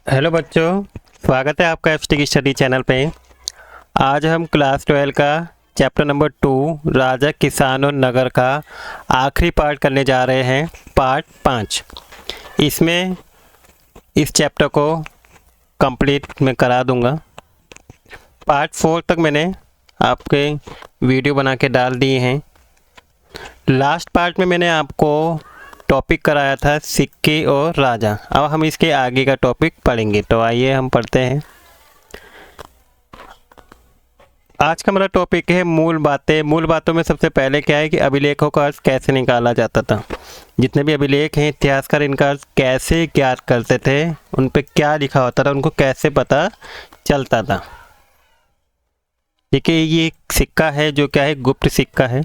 Hello बच्चों, स्वागत है आपका एफटी स्टडी चैनल पे। आज हम क्लास 12 का चैप्टर नंबर 2 राजा, किसान और नगर का आखिरी पार्ट करने जा रहे हैं, पार्ट 5। इसमें इस चैप्टर को कंप्लीट मैं करा दूंगा। पार्ट 4 तक मैंने आपके वीडियो बना के डाल दिए हैं। लास्ट पार्ट में मैंने आपको टॉपिक कराया था सिक्के और राजा। अब हम इसके आगे का टॉपिक पढ़ेंगे, तो आइए हम पढ़ते हैं। आज का हमारा टॉपिक है मूल बातें। मूल बातों में सबसे पहले क्या है कि अभिलेखों का अर्थ कैसे निकाला जाता था। जितने भी अभिलेख हैं, इतिहासकार इनका अर्थ कैसे ज्ञात करते थे, उन पे क्या लिखा होता था, उनको कैसे पता चलता था। देखिए, ये एक सिक्का है जो क्या है, गुप्त सिक्का है।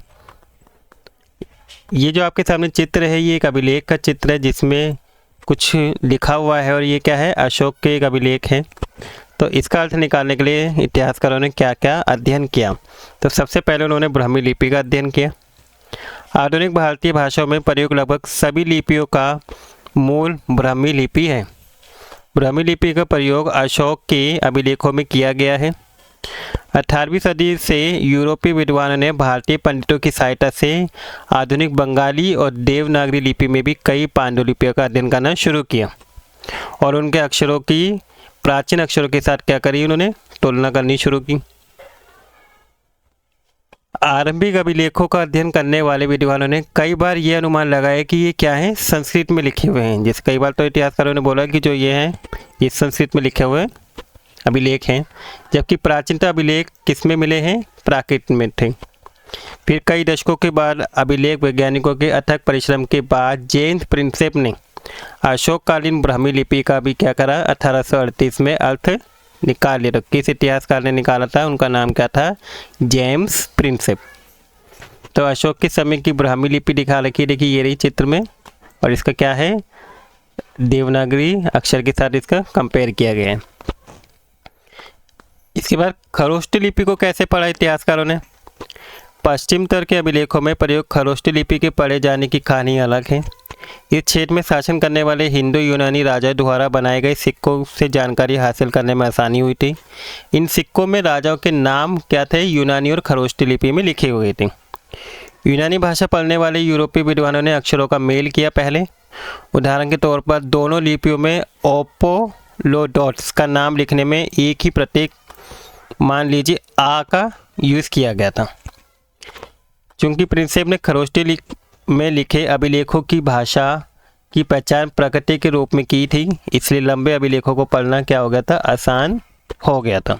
ये जो आपके सामने चित्र है, ये एक अभिलेख का चित्र है जिसमें कुछ लिखा हुआ है, और ये क्या है, अशोक के एक अभिलेख है। तो इसका अर्थ निकालने के लिए इतिहासकारों ने क्या क्या अध्ययन किया। तो सबसे पहले उन्होंने ब्राह्मी लिपि का अध्ययन किया। आधुनिक भारतीय भाषाओं में प्रयुक्त लगभग सभी लिपियों का मूल ब्राह्मी लिपि है। ब्राह्मी लिपि का प्रयोग अशोक के अभिलेखों में किया गया है। 18वीं सदी से यूरोपीय विद्वानों ने भारतीय पंडितों की सहायता से आधुनिक बंगाली और देवनागरी लिपि में भी कई पांडुलिपियों का अध्ययन करना शुरू किया, और उनके अक्षरों की प्राचीन अक्षरों के साथ क्या करी, उन्होंने तुलना करनी शुरू की। आरंभिक अभिलेखों का अध्ययन करने वाले विद्वानों ने कई बार ये अनुमान लगाया कि ये क्या है, संस्कृत में लिखे हुए हैं। जैसे कई बार तो इतिहासकारों ने बोला कि जो ये हैं, ये संस्कृत में लिखे हुए अभिलेख हैं, जबकि प्राचीनतम अभिलेख किस में मिले हैं, प्राकृत में थे। फिर कई दशकों के बाद अभिलेख वैज्ञानिकों के अथक परिश्रम के बाद जेम्स प्रिंसेप ने अशोककालीन ब्राह्मी लिपि का भी क्या करा, 1838 में अर्थ निकाल लिया। किस इतिहासकार ने निकाला था, उनका नाम क्या था, जेम्स प्रिंसेप। तो अशोक के समय की ब्राह्मी लिपि दिखा रखी, देखिए ये रही चित्र में, और इसका क्या है, देवनागरी अक्षर के साथ इसका कंपेयर किया गया है। इसके बाद खरोष्टी लिपि को कैसे पढ़ा इतिहासकारों ने। पश्चिम तट के अभिलेखों में प्रयोग खरोष्टी लिपि के पढ़े जाने की कहानी अलग है। इस क्षेत्र में शासन करने वाले हिंदू यूनानी राजाओं द्वारा बनाए गए सिक्कों से जानकारी हासिल करने में आसानी हुई थी। इन सिक्कों में राजाओं के नाम क्या थे, यूनानी और खरोष्टी लिपि में लिखे हुए थे। यूनानी भाषा पढ़ने वाले यूरोपीय विद्वानों ने अक्षरों का मेल किया। पहले उदाहरण के तौर पर दोनों लिपियों में ओपोलोडोट्स का नाम लिखने में एक ही प्रतीक, मान लीजिए आ का यूज़ किया गया था। चूंकि प्रिंसेप ने खरोष्टी में लिखे अभिलेखों की भाषा की पहचान प्रकृति के रूप में की थी, इसलिए लंबे अभिलेखों को पढ़ना क्या हो गया था, आसान हो गया था।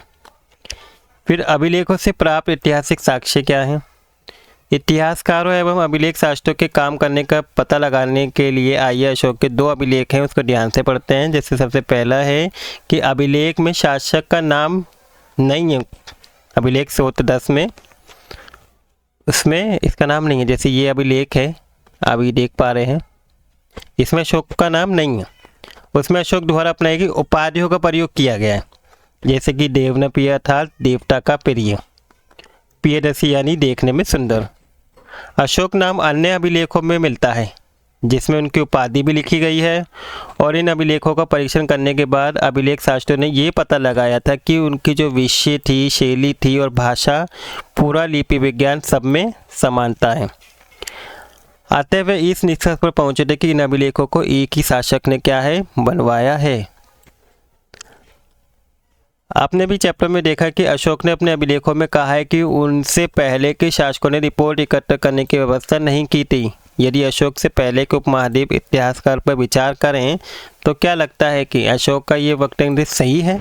फिर अभिलेखों से प्राप्त ऐतिहासिक साक्ष्य क्या है। इतिहासकारों एवं अभिलेख शास्त्रों के काम करने का पता लगाने के लिए आइए अशोक के 2 अभिलेख हैं, उसको ध्यान से पढ़ते हैं। जैसे सबसे पहला है कि अभिलेख में शासक का नाम नहीं है। अभिलेख सूत्र 10 में उसमें इसका नाम नहीं है। जैसे ये अभिलेख है, अभी देख पा रहे हैं, इसमें अशोक का नाम नहीं है। उसमें अशोक द्वारा अपनाई गई उपाधियों का प्रयोग किया गया है, जैसे कि देवनप्रिय अर्थात देवता का प्रिय, प्रियदर्शी यानी देखने में सुंदर। अशोक नाम अन्य अभिलेखों में मिलता है जिसमें उनकी उपाधि भी लिखी गई है, और इन अभिलेखों का परीक्षण करने के बाद अभिलेख शास्त्रों ने ये पता लगाया था कि उनकी जो विषय थी, शैली थी और भाषा, पूरा लिपि विज्ञान सब में समानता है। अतः वे इस निष्कर्ष पर पहुंचे थे कि इन अभिलेखों को एक ही शासक ने क्या है, बनवाया है। आपने भी चैप्टर में देखा कि अशोक ने अपने अभिलेखों में कहा है कि उनसे पहले के शासकों ने रिपोर्ट एकत्र करने की व्यवस्था नहीं की थी। यदि अशोक से पहले के उपमहाद्वीप इतिहासकार पर विचार करें तो क्या लगता है कि अशोक का ये वक्तव्य सही है।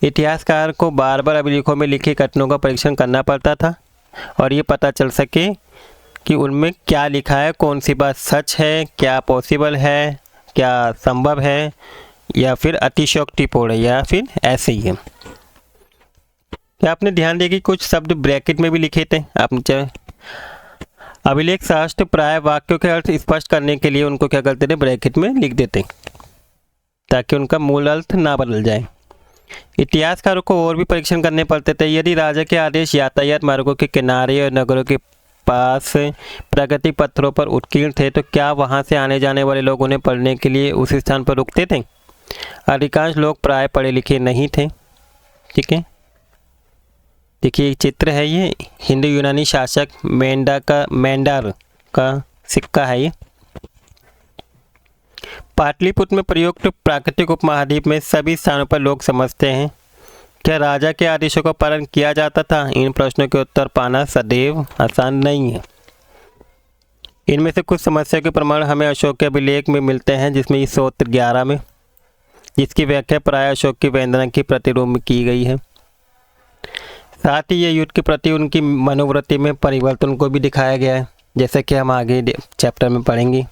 इतिहासकार को बार बार अभिलेखों में लिखे कथनों का परीक्षण करना पड़ता था, और ये पता चल सके कि उनमें क्या लिखा है, कौन सी बात सच है, क्या पॉसिबल है, क्या संभव है, या फिर अतिशयोक्तिपूर्ण है, या फिर ऐसे ही है। क्या आपने ध्यान दिया कि कुछ शब्द ब्रैकेट में भी लिखे थे। आपने अभिलेख शास्त्र प्राय वाक्यों के अर्थ स्पष्ट करने के लिए उनको क्या करते थे, ब्रैकेट में लिख देते, ताकि उनका मूल अर्थ ना बदल जाए। इतिहासकारों को और भी परीक्षण करने पड़ते थे। यदि राजा के आदेश यातायात मार्गों के किनारे और नगरों के पास प्रगति पत्रों पर उत्कीर्ण थे, तो क्या वहां से आने जाने वाले लोग उन्हें पढ़ने के लिए उस स्थान पर रुकते थे। अधिकांश लोग प्राय पढ़े लिखे नहीं थे। ठीक है, देखिए एक चित्र है, ये हिंदू यूनानी शासक मेंडार का सिक्का है। ये पाटलिपुत्र में प्रयुक्त प्राकृतिक उपमहाद्वीप में सभी स्थानों पर लोग समझते हैं। क्या राजा के आदेशों का पालन किया जाता था? इन प्रश्नों के उत्तर पाना सदैव आसान नहीं है। इनमें से कुछ समस्या के प्रमाण हमें अशोक के अभिलेख में मिलते हैं, जिसमें इस सूत्र 11 में, जिसकी व्याख्या प्राय अशोक की वंदना के प्रतिरूप में की गई है। साथ ही ये युद्ध के प्रति उनकी मनोवृत्ति में परिवर्तन को भी दिखाया गया है, जैसे कि हम आगे चैप्टर में पढ़ेंगे।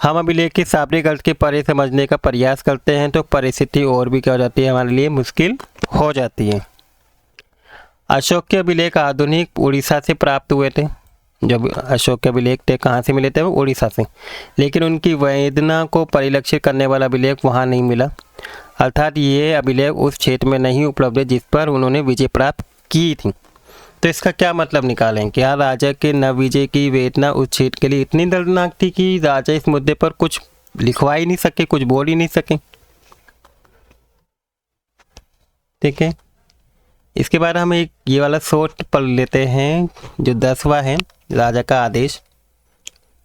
हम अभिलेख के शाब्दिक अर्थ के परे समझने का प्रयास करते हैं तो परिस्थिति और भी क्या हो जाती है, हमारे लिए मुश्किल हो जाती है। अशोक के अभिलेख आधुनिक उड़ीसा से प्राप्त हुए थे। जब अशोक के अभिलेख थे कहाँ से मिले थे? वो उड़ीसा से। लेकिन उनकी वेदना को परिलक्षित करने वाला अभिलेख वहाँ नहीं मिला, अर्थात ये अभिलेख उस क्षेत्र में नहीं उपलब्ध है जिस पर उन्होंने विजय प्राप्त की थी। तो इसका क्या मतलब निकालें? क्या राजा के नव विजय की वेदना उस क्षेत्र के लिए इतनी दर्दनाक थी कि राजा इस मुद्दे पर कुछ लिखवा ही नहीं सके, कुछ बोल ही नहीं सके? ठीक है, इसके बाद हम एक ये वाला सूत्र पढ़ लेते हैं जो 10वां है, राजा का आदेश।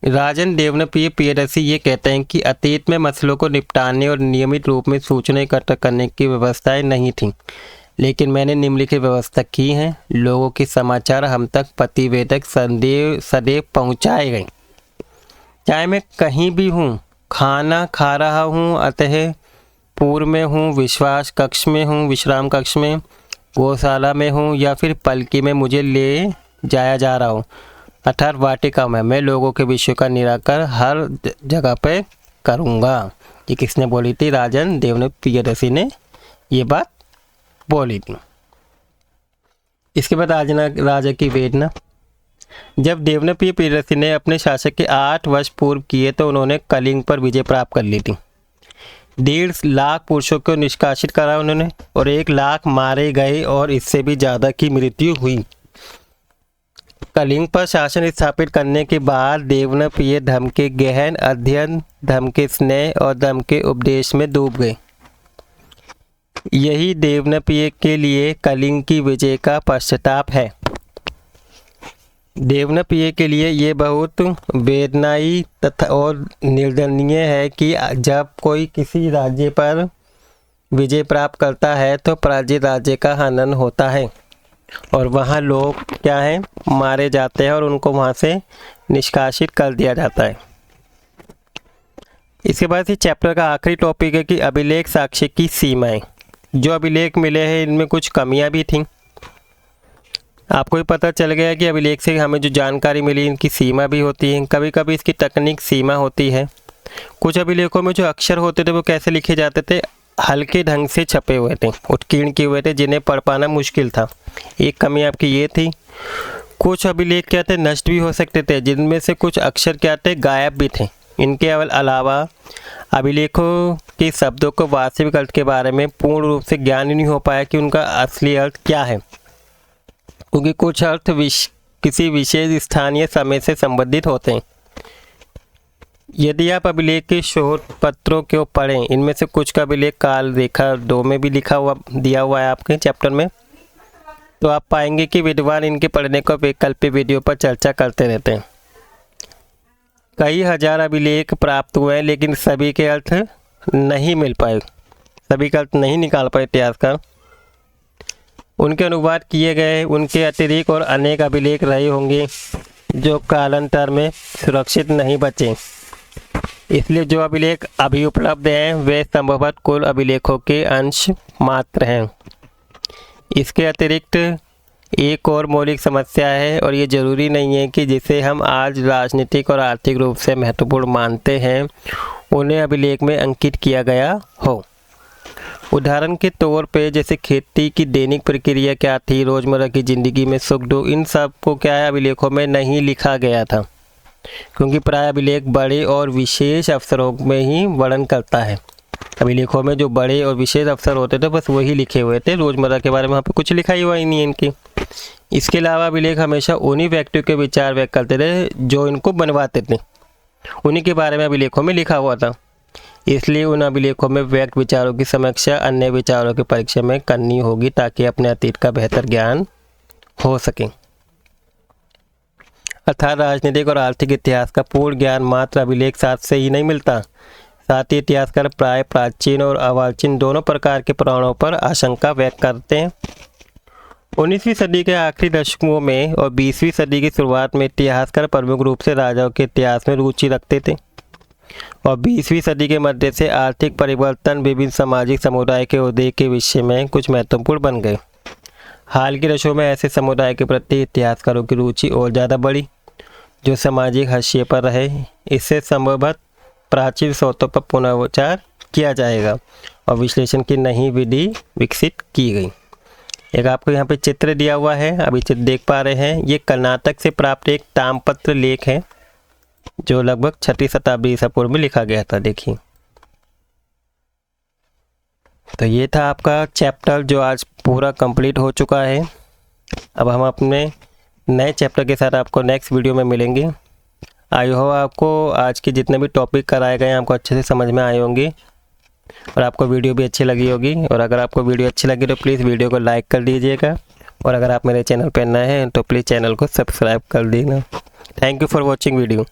राजन देवनप्रिय प्रियदर्शी ये कहते हैं कि अतीत में मसलों को निपटाने और नियमित रूप में सूचना इकट्ठा करने की व्यवस्थाएं नहीं थीं, लेकिन मैंने निम्नलिखित व्यवस्था की है। लोगों के समाचार हम तक प्रतिवेदक सदैव पहुंचाए गए, चाहे मैं कहीं भी हूँ, खाना खा रहा हूँ, अतः पूर्व में हूँ, विश्वास कक्ष में हूँ, विश्राम कक्ष में, गौशाला में हूँ, या फिर पलकी में मुझे ले जाया जा रहा हूँ, अर्थात वाटिका में, मैं लोगों के विषयों का निराकरण हर जगह पे करूँगा। ये किसने बोली थी? राजन देवनप्रिय प्रियदर्शी ने ये बात बोली थी। इसके बाद राजा की वेदना। जब देवनप्रिय प्रियदर्शी ने अपने शासक के 8 वर्ष पूर्व किए तो उन्होंने कलिंग पर विजय प्राप्त कर ली थी। 1.5 लाख पुरुषों को निष्कासित करा उन्होंने, और 1 लाख मारे गए और इससे भी ज़्यादा की मृत्यु हुई। कलिंग पर शासन स्थापित करने के बाद देवनप्रिय धर्म के गहन अध्ययन, धर्म के स्नेह और धर्म के उपदेश में डूब गए। यही देवनप्रिय के लिए कलिंग की विजय का पश्चाताप है। देवनप्रिय के लिए ये बहुत वेदनाई तथा और निर्दयनीय है कि जब कोई किसी राज्य पर विजय प्राप्त करता है तो पराजित राज्य का हनन होता है और वहाँ लोग क्या हैं, मारे जाते हैं और उनको वहाँ से निष्कासित कर दिया जाता है। इसके बाद इस चैप्टर का आखिरी टॉपिक है कि अभिलेख साक्ष्य की सीमाएं। जो अभिलेख मिले हैं इनमें कुछ कमियां भी थीं। आपको भी पता चल गया कि अभिलेख से हमें जो जानकारी मिली इनकी सीमा भी होती है, कभी कभी इसकी तकनीक सीमा होती है। कुछ अभिलेखों में जो अक्षर होते थे वो कैसे लिखे जाते थे, हल्के ढंग से छपे हुए थे, उत्कीर्ण किए हुए थे, जिन्हें पढ़ पाना मुश्किल था। एक कमी आपकी ये थी। कुछ अभिलेख क्या थे, नष्ट भी हो सकते थे, जिनमें से कुछ अक्षर क्या थे, गायब भी थे। इनके अलावा अभिलेखों के शब्दों को वास्तविक अर्थ के बारे में पूर्ण रूप से ज्ञान ही नहीं हो पाया कि उनका असली अर्थ क्या है, क्योंकि कुछ अर्थ किसी विशेष स्थानीय समय से संबंधित होते हैं। यदि आप अभिलेख के शोध पत्रों को पढ़ें, इनमें से कुछ का अभिलेख काल रेखा 2 में भी दिया हुआ है आपके चैप्टर में, तो आप पाएंगे कि विद्वान इनके पढ़ने को वैकल्पिक वीडियो पर चर्चा करते रहते हैं। कई हजार अभिलेख प्राप्त हुए हैं, लेकिन सभी के अर्थ नहीं मिल पाए, सभी का अर्थ नहीं निकाल पाए इतिहासकार। उनके अनुवाद किए गए उनके अतिरिक्त और अनेक अभिलेख रहे होंगे जो कालांतर में सुरक्षित नहीं बचे। इसलिए जो अभिलेख अभी उपलब्ध हैं वे संभवतः कुल अभिलेखों के अंश मात्र हैं। इसके अतिरिक्त एक और मौलिक समस्या है, और ये ज़रूरी नहीं है कि जिसे हम आज राजनीतिक और आर्थिक रूप से महत्वपूर्ण मानते हैं उन्हें अभिलेख में अंकित किया गया हो। उदाहरण के तौर पे जैसे खेती की दैनिक प्रक्रिया क्या थी, रोज़मर्रा की ज़िंदगी में सुख दुख, इन सब को क्या है अभिलेखों में नहीं लिखा गया था, क्योंकि प्राय अभिलेख बड़े और विशेष अवसरों में ही वर्णन करता है। अभिलेखों में जो बड़े और विशेष अवसर होते थे बस वही लिखे हुए थे, रोज़मर्रा के बारे में वहाँ पे कुछ लिखा ही हुआ ही नहीं है इनकी। इसके अलावा अभिलेख हमेशा उन्हीं व्यक्तियों के विचार व्यक्त करते थे जो इनको बनवाते थे, उन्हीं के बारे में अभिलेखों में लिखा हुआ था। इसलिए उन अभिलेखों में व्यक्त विचारों की समीक्षा अन्य विचारों की परीक्षा में करनी होगी ताकि अपने अतीत का बेहतर ज्ञान हो सके। अर्थात राजनीतिक और आर्थिक इतिहास का पूर्ण ज्ञान मात्र अभिलेख साथ से ही नहीं मिलता, साथ ही इतिहासकार प्राय प्राचीन और अर्वाचीन दोनों प्रकार के पुराणों पर आशंका व्यक्त करते हैं। 19वीं सदी के आखिरी दशकों में और 20वीं सदी की शुरुआत में इतिहासकार प्रमुख रूप से राजाओं के इतिहास में रुचि रखते थे और 20वीं सदी के मध्य से आर्थिक परिवर्तन विभिन्न सामाजिक समुदाय के उदय के विषय में कुछ महत्वपूर्ण बन गए। हाल के दशकों में ऐसे समुदाय के प्रति इतिहासकारों की रुचि और ज़्यादा बढ़ी जो सामाजिक हाशिए पर रहे। इससे संभवतः प्राचीन स्रोतों पर पुनर्विचार किया जाएगा और विश्लेषण की नई विधि विकसित की गई। एक आपको यहाँ पे चित्र दिया हुआ है, अभी चित्र देख पा रहे हैं। ये कर्नाटक से प्राप्त एक ताम्रपत्र लेख है जो लगभग 6वीं शताब्दी ईसा पूर्व में लिखा गया था। देखिए, तो ये था आपका चैप्टर जो आज पूरा कंप्लीट हो चुका है। अब हम अपने नए चैप्टर के साथ आपको नेक्स्ट वीडियो में मिलेंगे। आई होप आपको आज के जितने भी टॉपिक कराए गए हैं आपको अच्छे से समझ में आए होंगे और आपको वीडियो भी अच्छी लगी होगी। और अगर आपको वीडियो अच्छी लगी तो प्लीज़ वीडियो को लाइक कर दीजिएगा और अगर आप मेरे चैनल पर नए हैं तो प्लीज़ चैनल को सब्सक्राइब कर देना। Thank you for watching video.